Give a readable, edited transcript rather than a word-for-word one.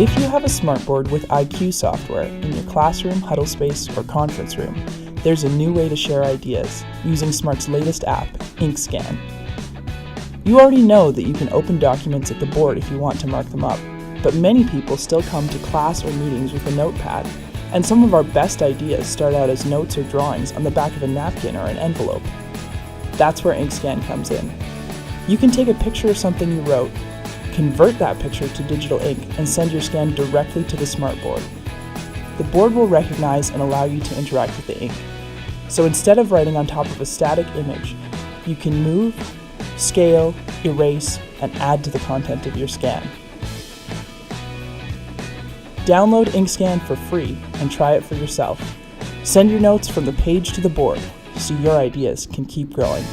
If you have a smartboard with IQ software in your classroom, huddle space, or conference room, there's a new way to share ideas using Smart's latest app, InkScan. You already know that you can open documents at the board if you want to mark them up, but many people still come to class or meetings with a notepad, and some of our best ideas start out as notes or drawings on the back of a napkin or an envelope. That's where InkScan comes in. You can take a picture of something you wrote, convert that picture to digital ink, and send your scan directly to the smartboard. The board will recognize and allow you to interact with the ink. So instead of writing on top of a static image, you can move, scale, erase, and add to the content of your scan. Download InkScan for free and try it for yourself. Send your notes from the page to the board so your ideas can keep growing.